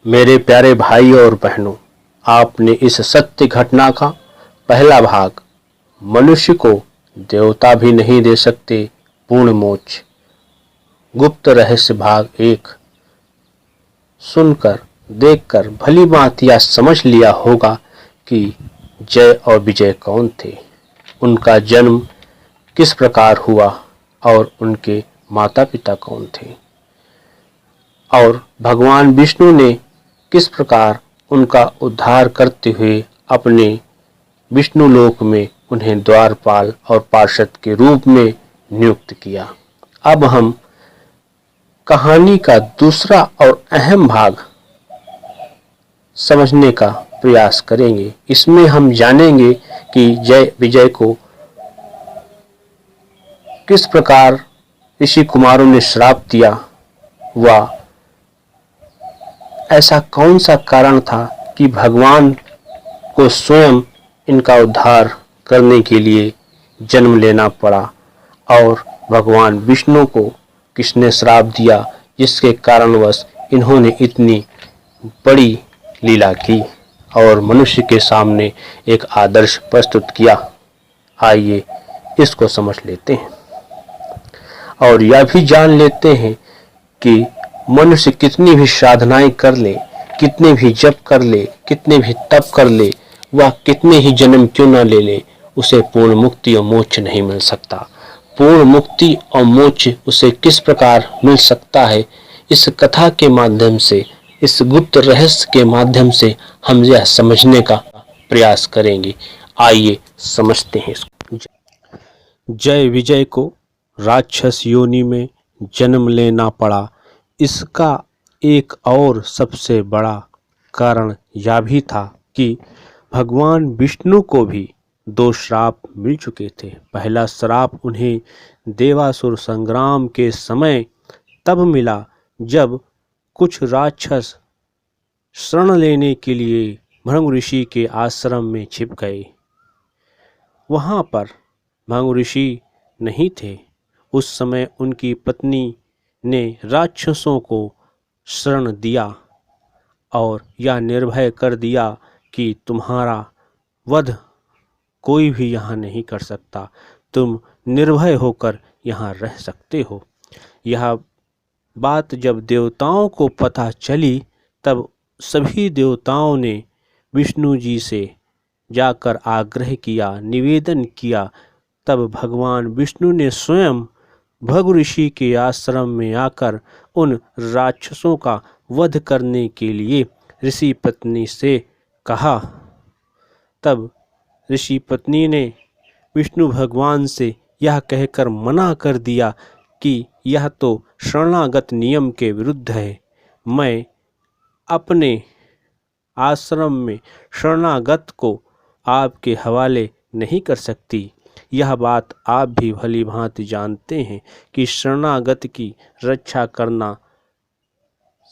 मेरे प्यारे भाई और बहनों, आपने इस सत्य घटना का पहला भाग मनुष्य को देवता भी नहीं दे सकते पूर्ण मोक्ष गुप्त रहस्य भाग 1 सुनकर देखकर भली भांति यह समझ लिया होगा कि जय और विजय कौन थे, उनका जन्म किस प्रकार हुआ और उनके माता पिता कौन थे और भगवान विष्णु ने किस प्रकार उनका उद्धार करते हुए अपने विष्णु लोक में उन्हें द्वारपाल और पार्षद के रूप में नियुक्त किया। अब हम कहानी का दूसरा और अहम भाग समझने का प्रयास करेंगे। इसमें हम जानेंगे कि जय विजय को किस प्रकार ऋषि कुमारों ने श्राप दिया, व ऐसा कौन सा कारण था कि भगवान को स्वयं इनका उद्धार करने के लिए जन्म लेना पड़ा और भगवान विष्णु को किसने श्राप दिया जिसके कारणवश इन्होंने इतनी बड़ी लीला की और मनुष्य के सामने एक आदर्श प्रस्तुत किया। आइए इसको समझ लेते हैं और यह भी जान लेते हैं कि मनुष्य कितनी भी साधनाएं कर ले, कितने भी जप कर ले, कितने भी तप कर ले, वह कितने ही जन्म क्यों न ले ले, उसे पूर्ण मुक्ति और मोक्ष नहीं मिल सकता। पूर्ण मुक्ति और मोक्ष उसे किस प्रकार मिल सकता है, इस कथा के माध्यम से, इस गुप्त रहस्य के माध्यम से हम यह समझने का प्रयास करेंगे। आइए समझते हैं इसको। जय विजय को राक्षस योनि में जन्म लेना पड़ा, इसका एक और सबसे बड़ा कारण यह भी था कि भगवान विष्णु को भी 2 श्राप मिल चुके थे। पहला श्राप उन्हें देवासुर संग्राम के समय तब मिला जब कुछ राक्षस शरण लेने के लिए भृगु ऋषि के आश्रम में छिप गए। वहां पर भृगु ऋषि नहीं थे। उस समय उनकी पत्नी ने राक्षसों को शरण दिया और यह निर्भय कर दिया कि तुम्हारा वध कोई भी यहाँ नहीं कर सकता, तुम निर्भय होकर यहाँ रह सकते हो। यह बात जब देवताओं को पता चली तब सभी देवताओं ने विष्णु जी से जाकर आग्रह किया, निवेदन किया। तब भगवान विष्णु ने स्वयं भृगु ऋषि के आश्रम में आकर उन राक्षसों का वध करने के लिए ऋषि पत्नी से कहा। तब ऋषि पत्नी ने विष्णु भगवान से यह कहकर मना कर दिया कि यह तो शरणागत नियम के विरुद्ध है। मैं अपने आश्रम में शरणागत को आपके हवाले नहीं कर सकती। यह बात आप भी भली भांति जानते हैं कि शरणागत की रक्षा करना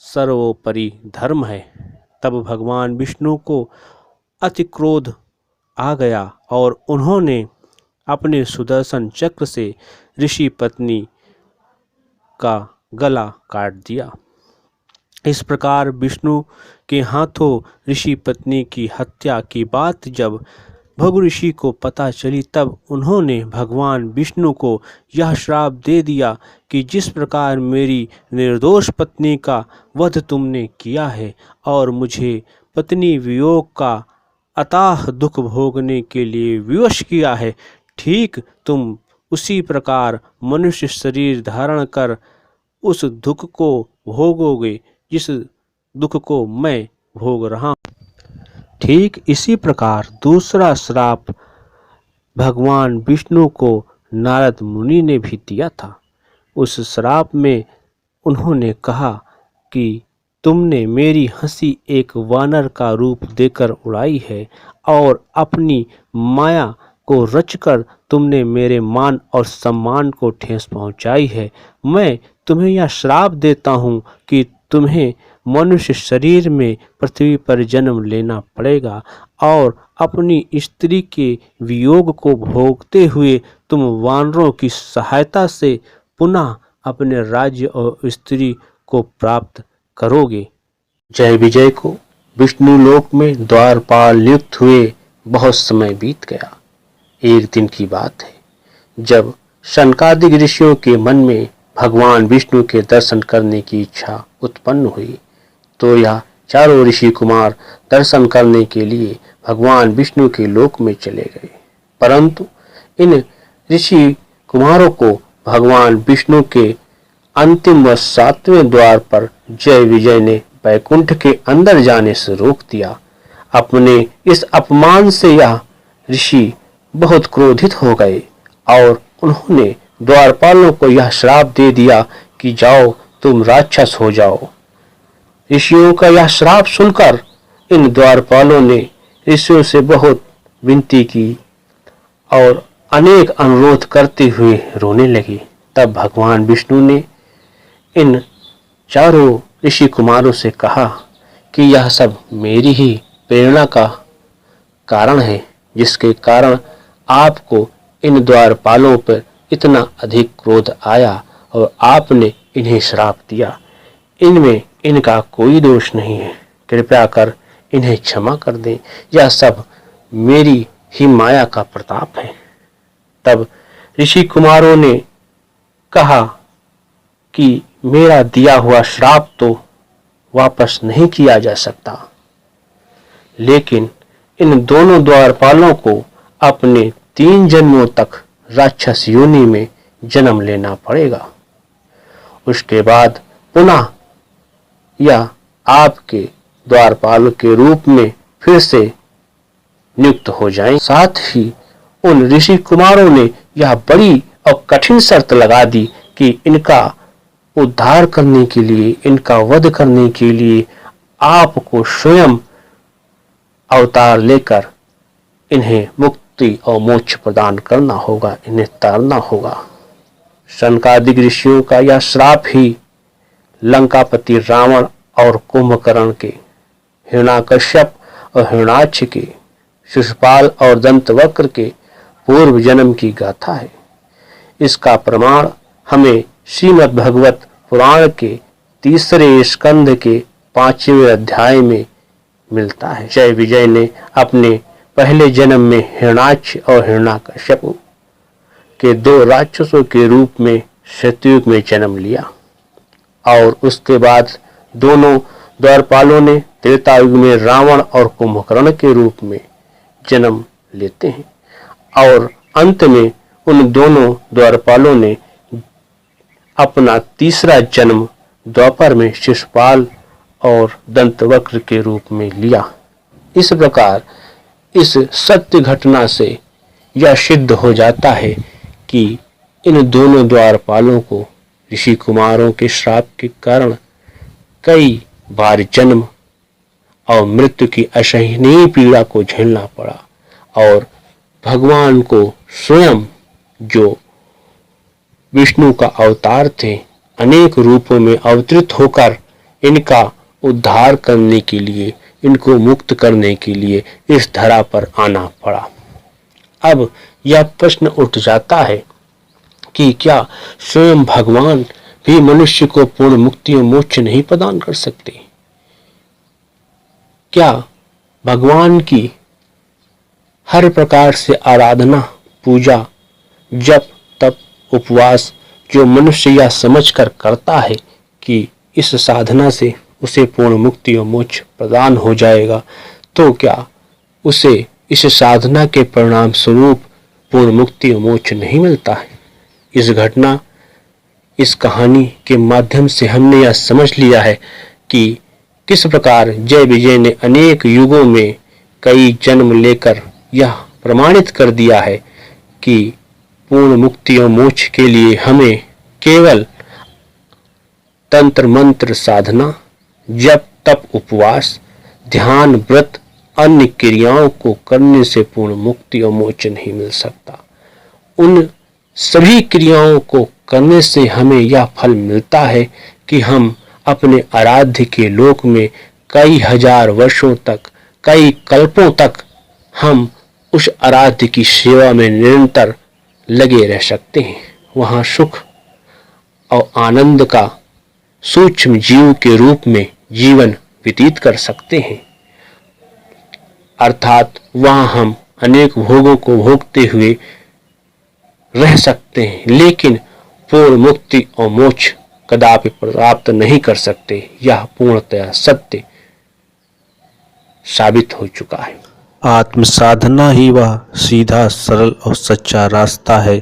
सर्वोपरि धर्म है। तब भगवान विष्णु को अति क्रोध आ गया और उन्होंने अपने सुदर्शन चक्र से ऋषि पत्नी का गला काट दिया। इस प्रकार विष्णु के हाथों ऋषि पत्नी की हत्या की बात जब भृगु ऋषि को पता चली तब उन्होंने भगवान विष्णु को यह श्राप दे दिया कि जिस प्रकार मेरी निर्दोष पत्नी का वध तुमने किया है और मुझे पत्नी वियोग का अथाह दुख भोगने के लिए विवश किया है, ठीक तुम उसी प्रकार मनुष्य शरीर धारण कर उस दुख को भोगोगे जिस दुख को मैं भोग रहा हूँ। ठीक इसी प्रकार दूसरा श्राप भगवान विष्णु को नारद मुनि ने भी दिया था। उस श्राप में उन्होंने कहा कि तुमने मेरी हंसी एक वानर का रूप देकर उड़ाई है और अपनी माया को रचकर तुमने मेरे मान और सम्मान को ठेस पहुंचाई है। मैं तुम्हें यह श्राप देता हूं कि तुम्हें मनुष्य शरीर में पृथ्वी पर जन्म लेना पड़ेगा और अपनी स्त्री के वियोग को भोगते हुए तुम वानरों की सहायता से पुनः अपने राज्य और स्त्री को प्राप्त करोगे। जय विजय को विष्णु लोक में द्वारपाल नियुक्त हुए बहुत समय बीत गया। एक दिन की बात है, जब शनकादिक ऋषियों के मन में भगवान विष्णु के दर्शन करने की इच्छा उत्पन्न हुई, तो यह चारों ऋषि कुमार दर्शन करने के लिए भगवान विष्णु के लोक में चले गए। परंतु इन ऋषि कुमारों को भगवान विष्णु के अंतिम व 7वें द्वार पर जय विजय ने वैकुंठ के अंदर जाने से रोक दिया। अपने इस अपमान से यह ऋषि बहुत क्रोधित हो गए और उन्होंने द्वारपालों को यह श्राप दे दिया कि जाओ, तुम राक्षस हो जाओ। ऋषियों का यह श्राप सुनकर इन द्वारपालों ने ऋषियों से बहुत विनती की और अनेक अनुरोध करते हुए रोने लगे। तब भगवान विष्णु ने इन चारों ऋषि कुमारों से कहा कि यह सब मेरी ही प्रेरणा का कारण है, जिसके कारण आपको इन द्वारपालों पर इतना अधिक क्रोध आया और आपने इन्हें श्राप दिया। इनमें इनका कोई दोष नहीं है, कृपया कर इन्हें क्षमा कर दें। यह सब मेरी ही माया का प्रताप है। तब ऋषि कुमारों ने कहा कि मेरा दिया हुआ श्राप तो वापस नहीं किया जा सकता, लेकिन इन दोनों द्वारपालों को अपने 3 जन्मों तक राक्षस योनि में जन्म लेना पड़ेगा। उसके बाद पुनः यह आपके द्वारपाल के रूप में फिर से नियुक्त हो जाएं। साथ ही उन ऋषि कुमारों ने यह बड़ी और कठिन शर्त लगा दी कि इनका उद्धार करने के लिए, इनका वध करने के लिए आपको स्वयं अवतार लेकर इन्हें मुक्ति और मोक्ष प्रदान करना होगा, इन्हें तारना होगा। शनकादिक ऋषियों का यह श्राप ही लंकापति रावण और कुंभकर्ण के, हिरण्याकश्यप और हिरण्याक्ष के, शिशुपाल और दंतवक्र के पूर्व जन्म की गाथा है। इसका प्रमाण हमें श्रीमद् भगवत पुराण के 3 स्कंध के 5वें अध्याय में मिलता है। जय विजय ने अपने पहले जन्म में हिरण्याक्ष और हिरण्याकश्यप के 2 राक्षसों के रूप में सतयुग में जन्म लिया और उसके बाद दोनों द्वारपालों ने त्रेता युग में रावण और कुंभकर्ण के रूप में जन्म लेते हैं और अंत में उन दोनों द्वारपालों ने अपना तीसरा जन्म द्वापर में शिशुपाल और दंतवक्र के रूप में लिया। इस प्रकार इस सत्य घटना से यह सिद्ध हो जाता है कि इन दोनों द्वारपालों को ऋषि कुमारों के श्राप के कारण कई बार जन्म और मृत्यु की असहनीय पीड़ा को झेलना पड़ा और भगवान को स्वयं, जो विष्णु का अवतार थे, अनेक रूपों में अवतरित होकर इनका उद्धार करने के लिए, इनको मुक्त करने के लिए इस धरा पर आना पड़ा। अब यह प्रश्न उठ जाता है कि क्या स्वयं भगवान भी मनुष्य को पूर्ण मुक्ति और मोक्ष नहीं प्रदान कर सकते? क्या भगवान की हर प्रकार से आराधना, पूजा, जप, तप, उपवास जो मनुष्य यह समझकर करता है कि इस साधना से उसे पूर्ण मुक्ति और मोक्ष प्रदान हो जाएगा, तो क्या उसे इस साधना के परिणाम स्वरूप पूर्ण मुक्ति और मोक्ष नहीं मिलता है? इस घटना, इस कहानी के माध्यम से हमने यह समझ लिया है कि किस प्रकार जय विजय ने अनेक युगों में कई जन्म लेकर यह प्रमाणित कर दिया है कि पूर्ण मुक्ति और मोक्ष के लिए हमें केवल तंत्र मंत्र साधना, जप, तप, उपवास, ध्यान, व्रत, अन्य क्रियाओं को करने से पूर्ण मुक्ति और मोक्ष नहीं मिल सकता। उन सभी क्रियाओं को करने से हमें यह फल मिलता है कि हम अपने आराध्य के लोक में कई हजार वर्षों तक, कई कल्पों तक हम उस आराध्य की सेवा में निरंतर लगे रह सकते हैं। वहाँ सुख और आनंद का सूक्ष्म जीव के रूप में जीवन व्यतीत कर सकते हैं। अर्थात वहां हम अनेक भोगों को भोगते हुए रह सकते हैं, लेकिन पूर्ण मुक्ति और मोक्ष कदापि प्राप्त नहीं कर सकते। यह पूर्णतया सत्य साबित हो चुका है। आत्म साधना ही वह सीधा, सरल और सच्चा रास्ता है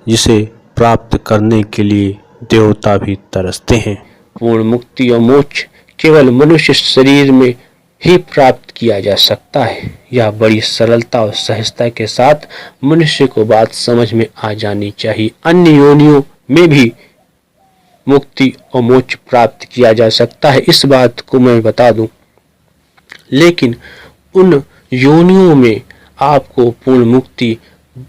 जिसे प्राप्त करने के लिए देवता भी तरसते हैं। पूर्ण मुक्ति और मोक्ष केवल मनुष्य शरीर में ही प्राप्त किया जा सकता है। यह बड़ी सरलता और सहजता के साथ मनुष्य को बात समझ में आ जानी चाहिए। अन्य योनियों में भी मुक्ति और मोक्ष प्राप्त किया जा सकता है, इस बात को मैं बता दूं, लेकिन उन योनियों में आपको पूर्ण मुक्ति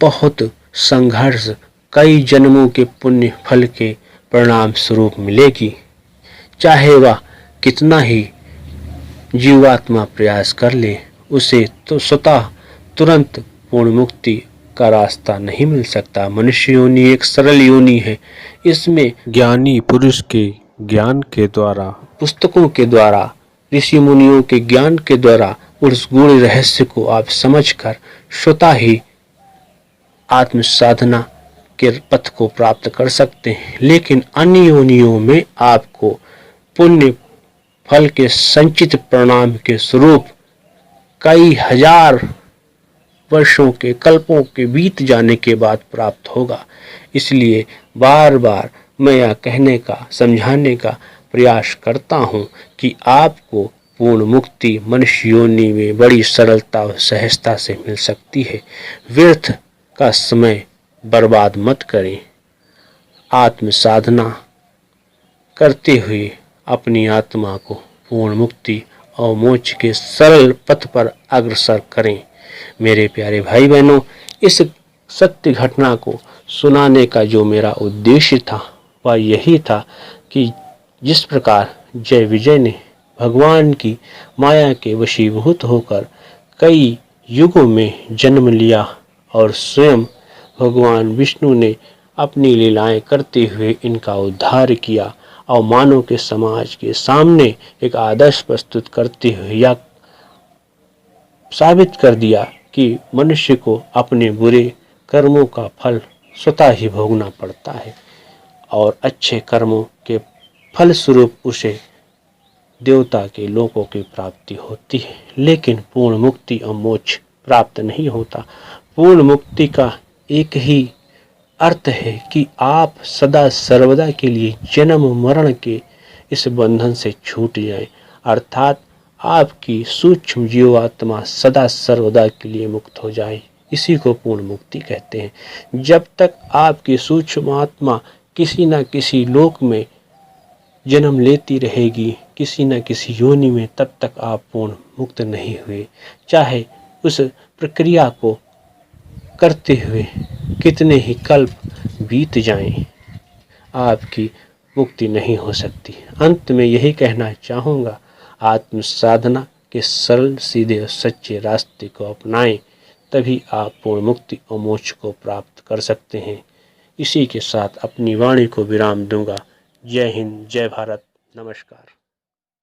बहुत संघर्ष, कई जन्मों के पुण्य फल के परिणाम स्वरूप मिलेगी। चाहे वह कितना ही जीवात्मा प्रयास कर ले, उसे तो स्वतः तुरंत पूर्ण मुक्ति का रास्ता नहीं मिल सकता। मनुष्य योनि एक सरल योनि है। इसमें ज्ञानी पुरुष के ज्ञान के द्वारा, पुस्तकों के द्वारा, ऋषि मुनियों के ज्ञान के द्वारा उस गूढ़ रहस्य को आप समझकर स्वतः ही आत्म साधना के पथ को प्राप्त कर सकते हैं। लेकिन अन्य योनियों में आपको पुण्य फल के संचित परिणाम के स्वरूप कई हजार वर्षों के, कल्पों के बीत जाने के बाद प्राप्त होगा। इसलिए बार बार मैं यह कहने का, समझाने का प्रयास करता हूँ कि आपको पूर्ण मुक्ति मनुष्य योनि में बड़ी सरलता और सहजता से मिल सकती है। व्यर्थ का समय बर्बाद मत करें। आत्म साधना करते हुए अपनी आत्मा को पूर्ण मुक्ति और मोक्ष के सरल पथ पर अग्रसर करें। मेरे प्यारे भाई बहनों, इस सत्य घटना को सुनाने का जो मेरा उद्देश्य था वह यही था कि जिस प्रकार जय विजय ने भगवान की माया के वशीभूत होकर कई युगों में जन्म लिया और स्वयं भगवान विष्णु ने अपनी लीलाएं करते हुए इनका उद्धार किया और मानव के समाज के सामने एक आदर्श प्रस्तुत करते हुए यह साबित कर दिया कि मनुष्य को अपने बुरे कर्मों का फल स्वतः ही भोगना पड़ता है और अच्छे कर्मों के फल स्वरूप उसे देवता के लोकों की प्राप्ति होती है। लेकिन पूर्ण मुक्ति और मोक्ष प्राप्त नहीं होता। पूर्ण मुक्ति का एक ही अर्थ है कि आप सदा सर्वदा के लिए जन्म मरण के इस बंधन से छूट जाएं, अर्थात आपकी सूक्ष्म जीवात्मा सदा सर्वदा के लिए मुक्त हो जाए। इसी को पूर्ण मुक्ति कहते हैं। जब तक आपकी सूक्ष्म आत्मा किसी न किसी लोक में जन्म लेती रहेगी, किसी न किसी योनि में, तब तक आप पूर्ण मुक्त नहीं हुए। चाहे उस प्रक्रिया को करते हुए कितने ही कल्प बीत जाएं, आपकी मुक्ति नहीं हो सकती। अंत में यही कहना चाहूँगा, आत्म साधना के सरल, सीधे और सच्चे रास्ते को अपनाएं, तभी आप पूर्ण मुक्ति और मोक्ष को प्राप्त कर सकते हैं। इसी के साथ अपनी वाणी को विराम दूंगा। जय हिंद, जय भारत, नमस्कार।